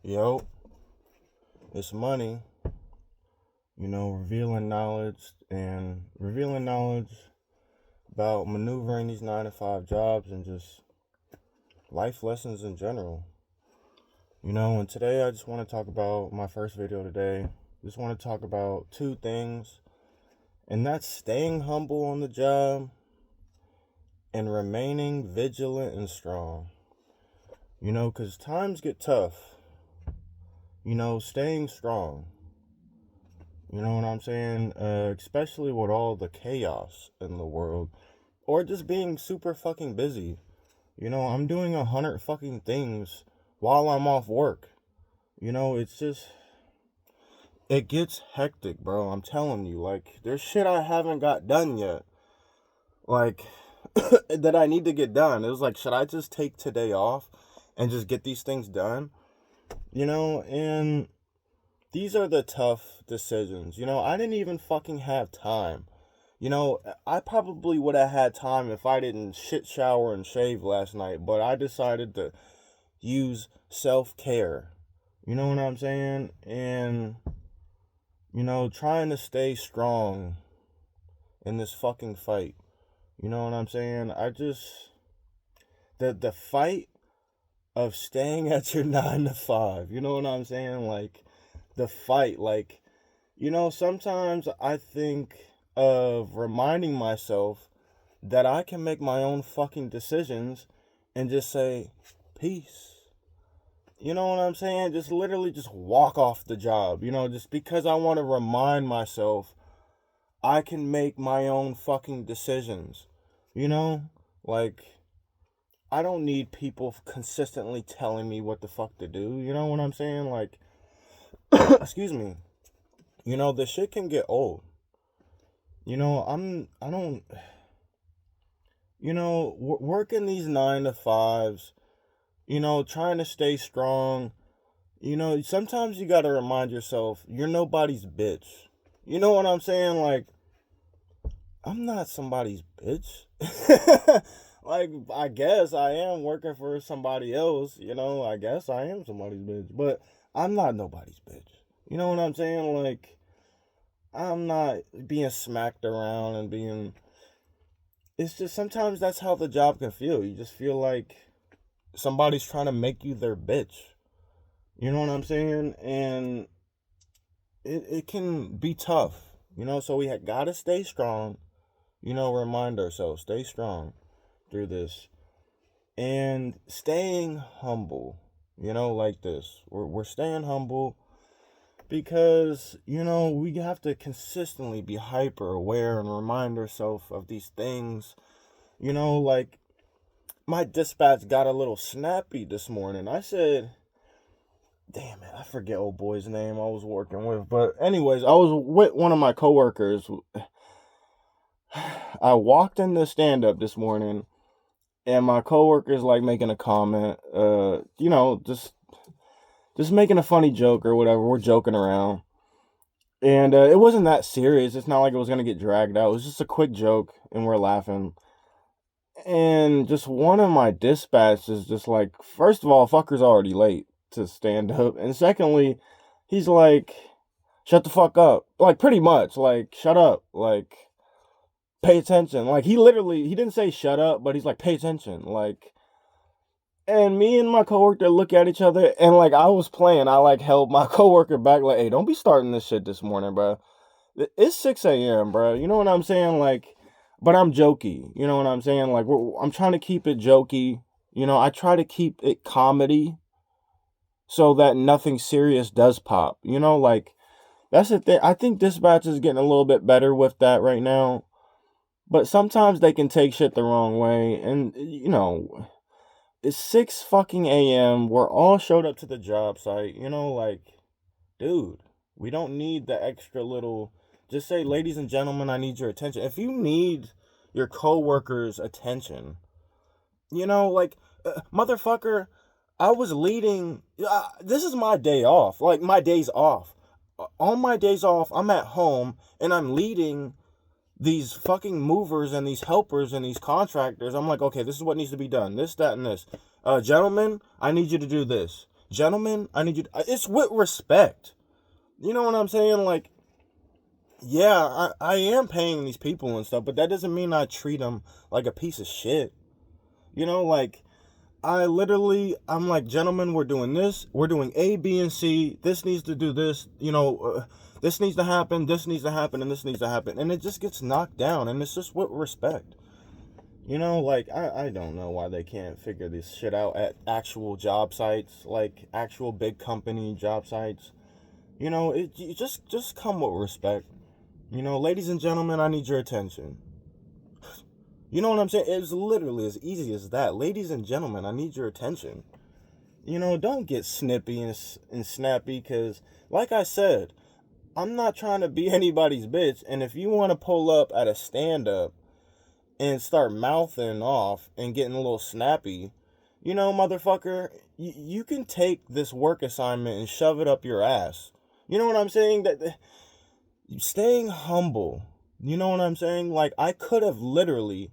Yo, it's money, revealing knowledge about maneuvering these 9 to 5 jobs and just life lessons in general. And today I just want to talk about my first video today. Just want to talk about two things, and that's staying humble on the job and remaining vigilant and strong. Because times get tough. Staying strong. You know what I'm saying? Especially with all the chaos in the world. Or just being super fucking busy. I'm doing 100 fucking things while I'm off work. It's just, it gets hectic, bro. I'm telling you. Like, there's shit I haven't got done yet. Like, that I need to get done. It was like, should I just take today off and just get these things done? And these are the tough decisions. I didn't even fucking have time. I probably would have had time if I didn't shit shower and shave last night, but I decided to use self-care. You know what I'm saying? And, trying to stay strong in this fucking fight. You know what I'm saying? The fight of staying at your 9 to 5. You know what I'm saying? Like, the fight, like, sometimes I think of reminding myself that I can make my own fucking decisions and just say, peace. You know what I'm saying? Just literally just walk off the job, just because I want to remind myself I can make my own fucking decisions, like, I don't need people consistently telling me what the fuck to do, you know what I'm saying? Like, excuse me. The shit can get old. I don't, working these 9 to 5s, trying to stay strong, sometimes you gotta remind yourself, you're nobody's bitch. You know what I'm saying? Like, I'm not somebody's bitch. Like, I guess I am working for somebody else, I guess I am somebody's bitch, but I'm not nobody's bitch. You know what I'm saying? Like, I'm not being smacked around and being. It's just sometimes that's how the job can feel. You just feel like somebody's trying to make you their bitch. You know what I'm saying? And it can be tough. So we gotta stay strong. Remind ourselves, stay strong through this. And staying humble. Like this. We're staying humble. Because, we have to consistently be hyper aware and remind ourselves of these things. Like, my dispatch got a little snappy this morning. I said, damn it, I forget old boy's name I was working with. But anyways, I was with one of my coworkers. I walked in the stand-up this morning, and my coworker's like making a comment, just making a funny joke or whatever. We're joking around. And it wasn't that serious. It's not like it was going to get dragged out. It was just a quick joke, and we're laughing. And just one of my dispatches just like, first of all, fucker's already late to stand up. And secondly, he's like, shut the fuck up. Like, pretty much. Like, shut up. Like, pay attention. Like, he didn't say shut up, but he's like, pay attention. Like, and me and my coworker look at each other, and like, I was playing. I like held my coworker back, like, hey, don't be starting this shit this morning, bro. It's 6 a.m., bro. You know what I'm saying? Like, but I'm jokey. You know what I'm saying? Like, I'm trying to keep it jokey. I try to keep it comedy so that nothing serious does pop. Like, that's the thing. I think dispatch is getting a little bit better with that right now. But sometimes they can take shit the wrong way. And, it's 6 fucking a.m. We're all showed up to the job site. Like, dude, we don't need the extra little. Just say, ladies and gentlemen, I need your attention. If you need your coworkers' attention, like, motherfucker, I was leading. This is my day off. Like, my day's off. On my days off, I'm at home and I'm leading these fucking movers and these helpers and these contractors. I'm like, okay, this is what needs to be done. This, that, and this. Gentlemen, I need you to do this. Gentlemen, I need you it's with respect. You know what I'm saying? Like, yeah, I am paying these people and stuff, but that doesn't mean I treat them like a piece of shit. You know, like, I'm like, gentlemen, we're doing this. We're doing A, B, and C. This needs to do this. This needs to happen. This needs to happen, and this needs to happen. And it just gets knocked down, and it's just with respect. Like, I don't know why they can't figure this shit out at actual job sites, like actual big company job sites. You just come with respect. Ladies and gentlemen, I need your attention. You know what I'm saying? It's literally as easy as that. Ladies and gentlemen, I need your attention. Don't get snippy and snappy, because, like I said, I'm not trying to be anybody's bitch. And if you want to pull up at a stand-up and start mouthing off and getting a little snappy, motherfucker, you can take this work assignment and shove it up your ass. You know what I'm saying? That staying humble. You know what I'm saying? Like, I could have literally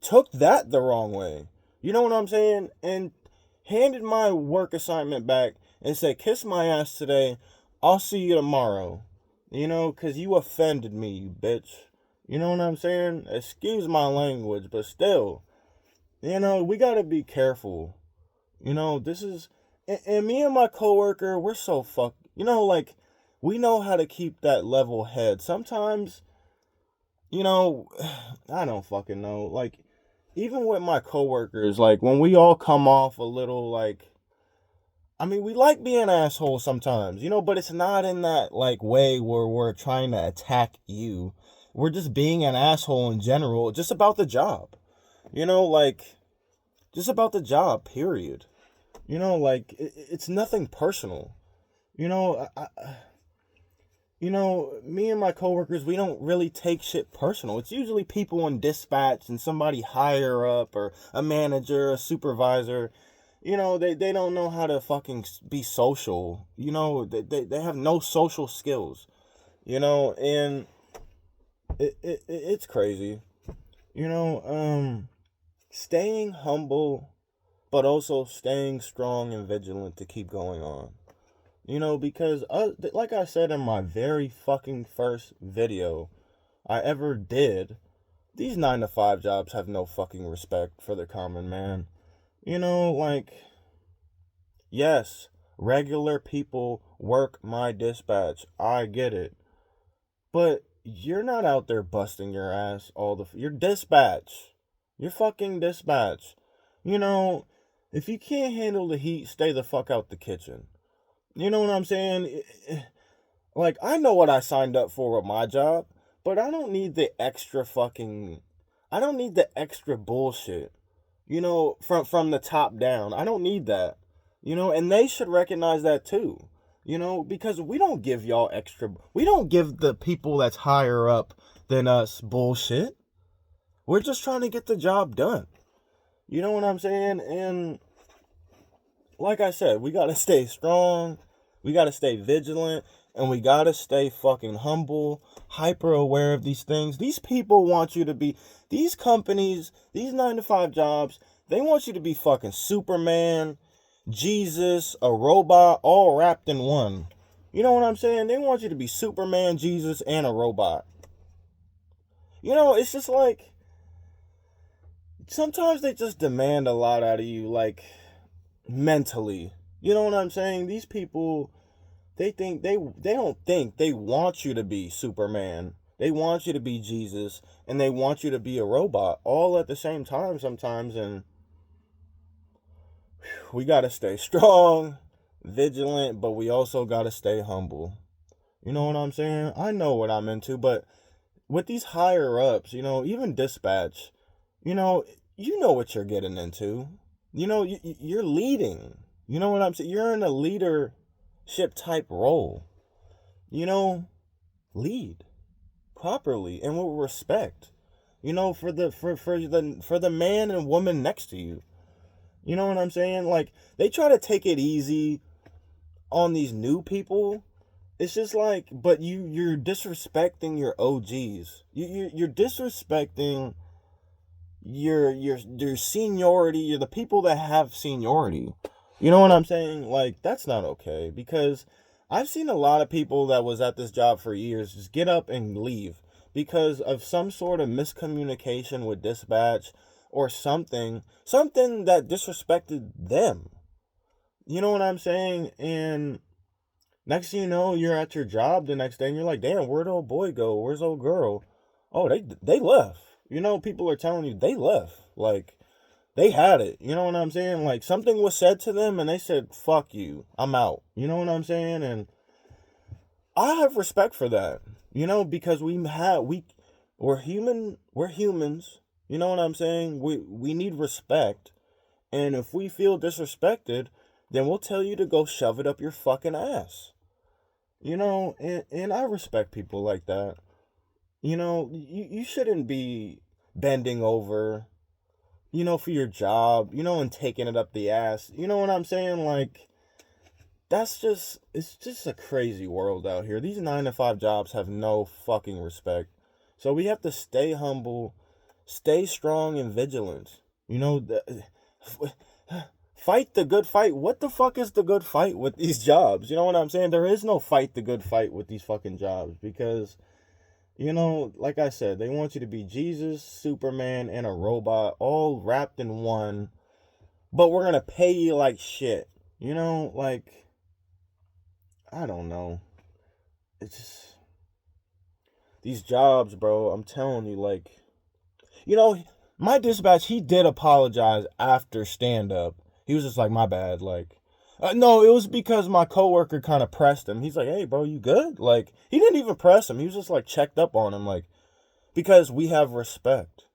took that the wrong way. You know what I'm saying? And handed my work assignment back and said, kiss my ass today. I'll see you tomorrow. Because you offended me, you bitch. You know what I'm saying? Excuse my language, but still, we got to be careful. This is, and me and my coworker, we're so fucked. Like, we know how to keep that level head. Sometimes, I don't fucking know. Like, even with my coworkers, like, when we all come off a little, like, we like being assholes sometimes, but it's not in that, like, way where we're trying to attack you. We're just being an asshole in general, just about the job. Like, just about the job, period. Like, it's nothing personal. Me and my coworkers, we don't really take shit personal. It's usually people in dispatch and somebody higher up, or a manager, a supervisor. They don't know how to fucking be social. They have no social skills. And it's crazy. Staying humble, but also staying strong and vigilant to keep going on. Because, like I said in my very fucking first video I ever did, these 9-to-5 jobs have no fucking respect for the common man. Like, yes, regular people work my dispatch. I get it. But you're not out there busting your ass you're dispatch. You're fucking dispatch. If you can't handle the heat, stay the fuck out the kitchen. You know what I'm saying? Like, I know what I signed up for with my job, but I don't need the extra bullshit, from the top down. I don't need that, and they should recognize that too, because we don't give we don't give the people that's higher up than us bullshit. We're just trying to get the job done. You know what I'm saying? And like I said, we gotta stay strong, we gotta stay vigilant, and we gotta stay fucking humble, hyper aware of these things. These people want you to be, these companies, these 9-to-5 jobs, they want you to be fucking Superman, Jesus, a robot, all wrapped in one. You know what I'm saying? They want you to be Superman, Jesus, and a robot. It's just like, sometimes they just demand a lot out of you, like, mentally. You know what I'm saying? These people, they don't think, they want you to be Superman, they want you to be Jesus, and they want you to be a robot, all at the same time sometimes. And we gotta stay strong, vigilant, but we also gotta stay humble. You know what I'm saying? I know what I'm into, but with these higher ups, even dispatch, you know what you're getting into. You're leading. You know what I'm saying? You're in a leadership type role. Lead properly and with respect. For the man and woman next to you. You know what I'm saying? Like, they try to take it easy on these new people. It's just like, but you're disrespecting your OGs. You're disrespecting your seniority. You're the people that have seniority. You know what I'm saying? Like, that's not okay, because I've seen a lot of people that was at this job for years just get up and leave because of some sort of miscommunication with dispatch or something that disrespected them. You know what I'm saying? And next thing you know, you're at your job the next day and you're like, damn, where'd old boy go? Where's old girl? Oh, they left. You know, people are telling you they left. Like, they had it. You know what I'm saying? Like, something was said to them and they said, fuck you, I'm out. You know what I'm saying? And I have respect for that. You know, because we're humans. You know what I'm saying? We need respect. And if we feel disrespected, then we'll tell you to go shove it up your fucking ass. You know, and I respect people like that. You know, you shouldn't be bending over, you know, for your job, you know, and taking it up the ass. You know what I'm saying? Like, it's just a crazy world out here. These 9 to 5 jobs have no fucking respect. So we have to stay humble, stay strong and vigilant. You know, fight the good fight. What the fuck is the good fight with these jobs? You know what I'm saying? There is no fight the good fight with these fucking jobs, because, you know, like I said, they want you to be Jesus, Superman, and a robot all wrapped in one, but we're gonna pay you like shit. You know, like, I don't know. It's just, these jobs, bro, I'm telling you, like, you know, my dispatch, he did apologize after stand up. He was just like, my bad. Like, no, it was because my coworker kind of pressed him. He's like, hey, bro, you good? Like, he didn't even press him. He was just like checked up on him, like, because we have respect.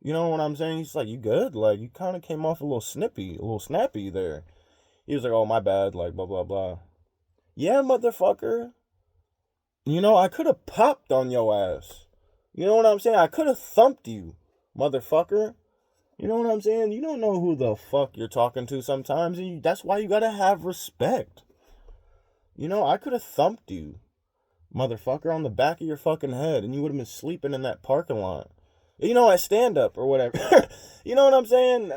You know what I'm saying? He's like, you good? Like, you kind of came off a little snippy, a little snappy there. He was like, oh, my bad. Like, blah, blah, blah. Yeah, motherfucker. You know, I could have popped on your ass. You know what I'm saying? I could have thumped you, motherfucker. You know what I'm saying? You don't know who the fuck you're talking to sometimes, and that's why you gotta have respect. You know, I could have thumped you, motherfucker, on the back of your fucking head, and you would have been sleeping in that parking lot. You know, at stand up or whatever. You know what I'm saying?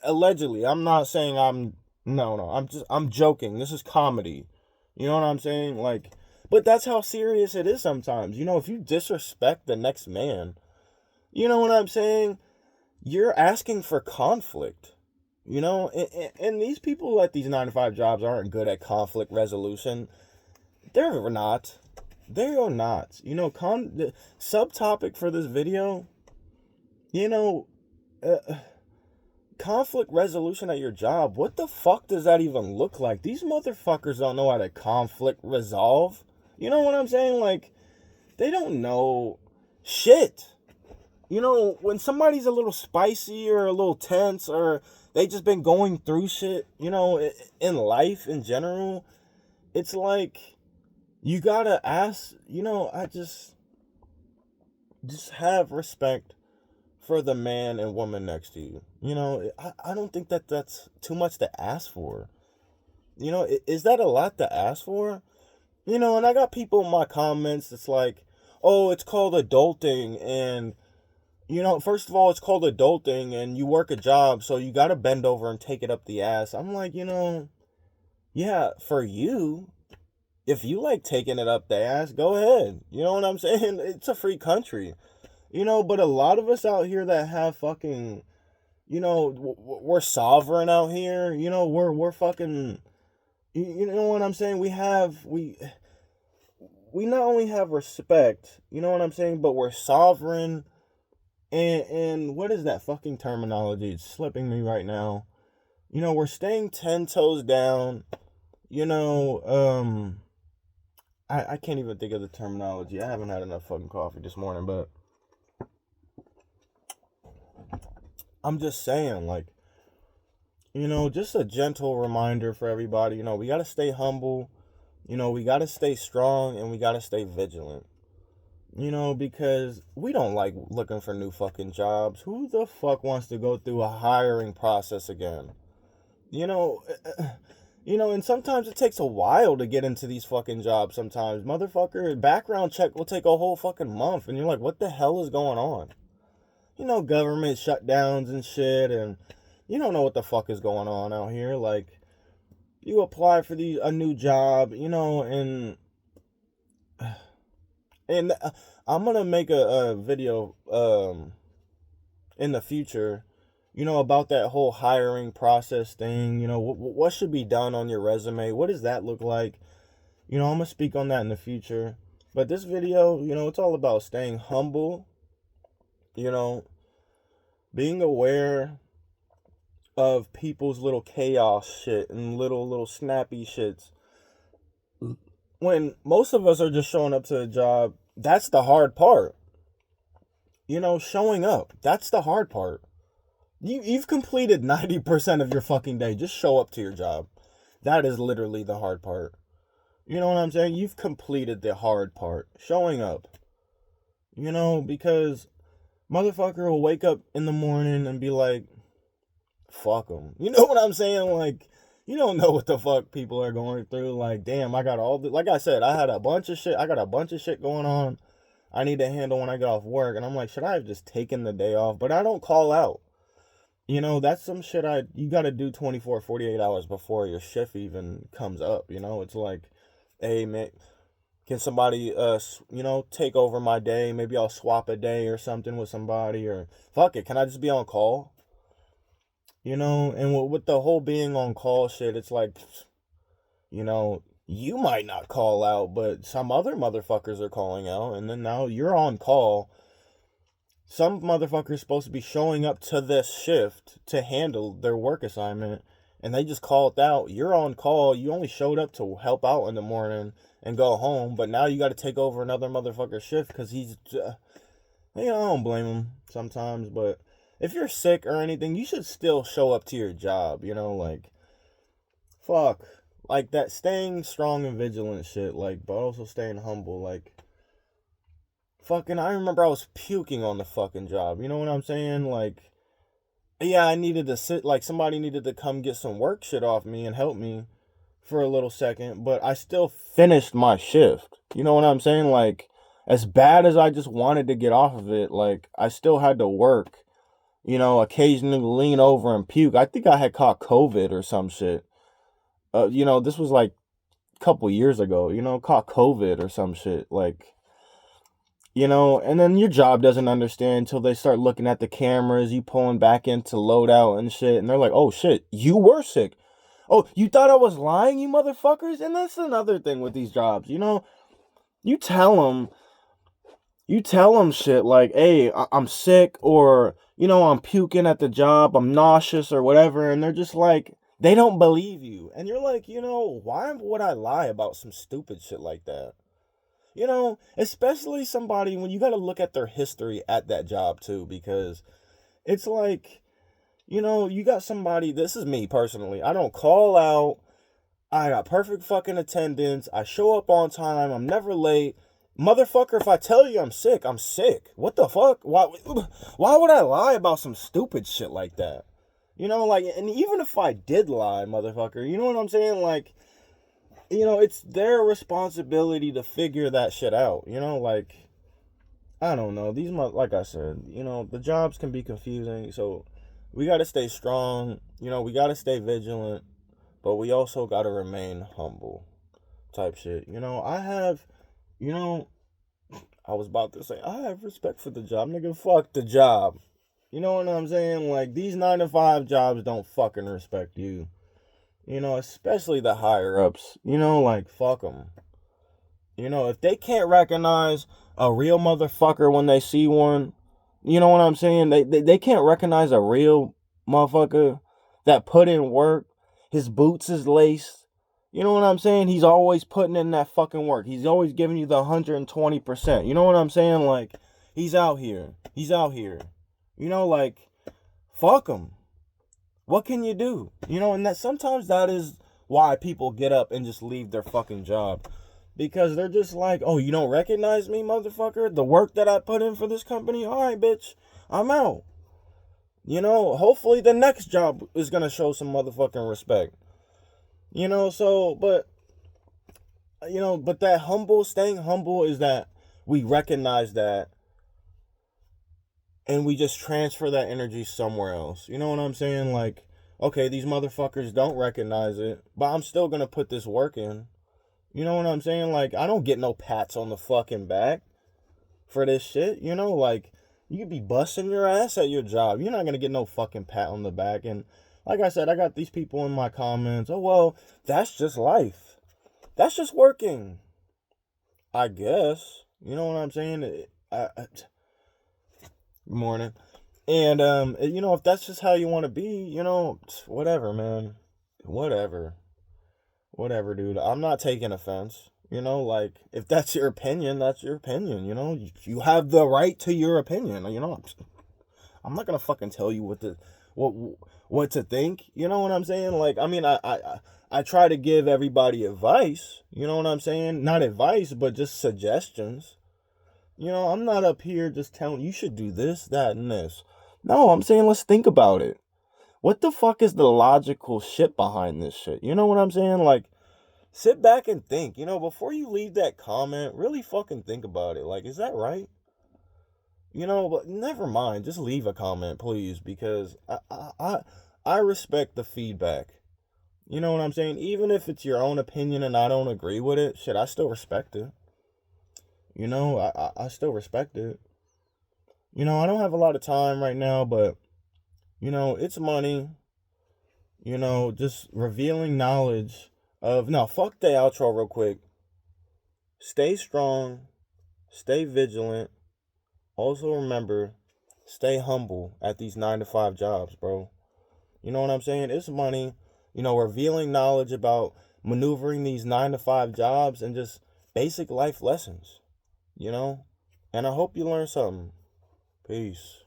Allegedly. I'm not saying no, I'm joking. This is comedy. You know what I'm saying? Like, but that's how serious it is sometimes. You know, if you disrespect the next man, you know what I'm saying? You're asking for conflict. You know, and these people at these 9 to 5 jobs aren't good at conflict resolution. They're not. They are not. You know, the subtopic for this video, you know, conflict resolution at your job. What the fuck does that even look like? These motherfuckers don't know how to conflict resolve. You know what I'm saying? Like, they don't know shit. You know, when somebody's a little spicy or a little tense, or they just been going through shit, you know, in life in general, it's like, you gotta ask, you know, just have respect for the man and woman next to you. You know, I don't think that's too much to ask for. You know, is that a lot to ask for? You know, and I got people in my comments, it's like, oh, it's called adulting, and, you know, first of all, it's called adulting, and you work a job, so you gotta bend over and take it up the ass. I'm like, you know, yeah, for you, if you like taking it up the ass, go ahead. You know what I'm saying? It's a free country. You know, but a lot of us out here that have fucking, you know, we're sovereign out here. You know, we're fucking, you know what I'm saying? We not only have respect, you know what I'm saying, but we're sovereign. And what is that fucking terminology? It's slipping me right now. You know, we're staying 10 toes down. You know, I can't even think of the terminology. I haven't had enough fucking coffee this morning, but I'm just saying, like, you know, just a gentle reminder for everybody. You know, we gotta stay humble. You know, we gotta stay strong, and we gotta stay vigilant. You know, because we don't like looking for new fucking jobs. Who the fuck wants to go through a hiring process again? You know, and sometimes it takes a while to get into these fucking jobs sometimes. Motherfucker, background check will take a whole fucking month, and you're like, what the hell is going on? You know, government shutdowns and shit, and you don't know what the fuck is going on out here. Like, you apply for a new job, and I'm gonna make a video in the future, about that whole hiring process thing. What should be done on your resume? What does that look like? I'm gonna speak on that in the future. But this video, it's all about staying humble, you know, being aware of people's little chaos shit and little snappy shits. When most of us are just showing up to a job, that's the hard part. Showing up, that's the hard part. You've completed 90% of your fucking day. Just show up to your job. That is literally the hard part. You know what I'm saying? You've completed the hard part. Showing up. Because motherfucker will wake up in the morning and be like, fuck them. You know what I'm saying? Like, you don't know what the fuck people are going through. Like, damn, I got like I said, I got a bunch of shit going on I need to handle when I get off work. And I'm like, should I have just taken the day off? But I don't call out. That's some shit you got to do 24, 48 hours before your shift even comes up. It's like, hey, man, can somebody, take over my day? Maybe I'll swap a day or something with somebody, or fuck it. Can I just be on call? And with the whole being on call shit, it's like, you might not call out, but some other motherfuckers are calling out, and then now you're on call. Some motherfucker's supposed to be showing up to this shift to handle their work assignment, and they just called out. You're on call. You only showed up to help out in the morning and go home, but now you got to take over another motherfucker's shift because he's... I don't blame him sometimes, but if you're sick or anything, you should still show up to your job, like... Fuck. Like, that staying strong and vigilant shit, like, but also staying humble, like... Fucking, I remember I was puking on the fucking job. You know what I'm saying? Like, yeah, I needed to sit, like, somebody needed to come get some work shit off me and help me for a little second, but I still finished my shift. You know what I'm saying? Like, as bad as I just wanted to get off of it, like, I still had to work, occasionally lean over and puke. I think I had caught COVID or some shit. This was like a couple years ago, caught COVID or some shit. Like, and then your job doesn't understand until they start looking at the cameras, you pulling back into loadout and shit, and they're like, oh shit, you were sick. Oh, you thought I was lying, you motherfuckers? And that's another thing with these jobs, you tell them shit like, hey, I'm sick, or, I'm puking at the job, I'm nauseous or whatever, and they're just like, they don't believe you. And you're like, why would I lie about some stupid shit like that? Especially somebody when you got to look at their history at that job too, because it's like, you got somebody, this is me personally, I don't call out, I got perfect fucking attendance, I show up on time, I'm never late. Motherfucker, if I tell you I'm sick, I'm sick. What the fuck? Why would I lie about some stupid shit like that? Like, and even if I did lie, motherfucker, you know what I'm saying? Like, it's their responsibility to figure that shit out. Like, I don't know. Like I said, the jobs can be confusing. So we got to stay strong. We got to stay vigilant. But we also got to remain humble type shit. I was about to say, I have respect for the job. Nigga, fuck the job. You know what I'm saying? Like, these 9-to-5 jobs don't fucking respect you. Especially the higher ups, like, fuck them. If they can't recognize a real motherfucker when they see one, you know what I'm saying? They can't recognize a real motherfucker that put in work. His boots is laced. You know what I'm saying? He's always putting in that fucking work. He's always giving you the 120%. You know what I'm saying? Like, he's out here. Like, fuck him. What can you do? And that sometimes that is why people get up and just leave their fucking job. Because they're just like, oh, you don't recognize me, motherfucker? The work that I put in for this company? All right, bitch, I'm out. Hopefully the next job is going to show some motherfucking respect. But that staying humble is that we recognize that and we just transfer that energy somewhere else. You know what I'm saying? Like, Okay, these motherfuckers don't recognize it, but I'm still gonna put this work in. You know what I'm saying? Like, I don't get no pats on the fucking back for this shit. You know, like, you could be busting your ass at your job. You're not gonna get no fucking pat on the back. And like I said, I got these people in my comments. Oh, well, that's just life. That's just working. I guess. You know what I'm saying? Morning. And, if that's just how you want to be, whatever, man. Whatever. Whatever, dude. I'm not taking offense. Like, if that's your opinion, that's your opinion. You have the right to your opinion. I'm not gonna fucking tell you what what to think. You know what I'm saying? Like, I mean, I try to give everybody advice. You know what I'm saying? Not advice, but just suggestions. I'm not up here just telling you should do this, that, and this. No, I'm saying let's think about it. What the fuck is the logical shit behind this shit? You know what I'm saying? Like, sit back and think. Before you leave that comment, really fucking think about it. Like, is that right? But never mind. Just leave a comment, please, because I respect the feedback. You know what I'm saying? Even if it's your own opinion and I don't agree with it, shit, I still respect it. I still respect it. I don't have a lot of time right now, but it's money. Just revealing knowledge of no, fuck the outro real quick. Stay strong, stay vigilant. Also remember, stay humble at these 9 to 5 jobs, bro. You know what I'm saying? It's money. Revealing knowledge about maneuvering these 9 to 5 jobs and just basic life lessons. And I hope you learn something. Peace.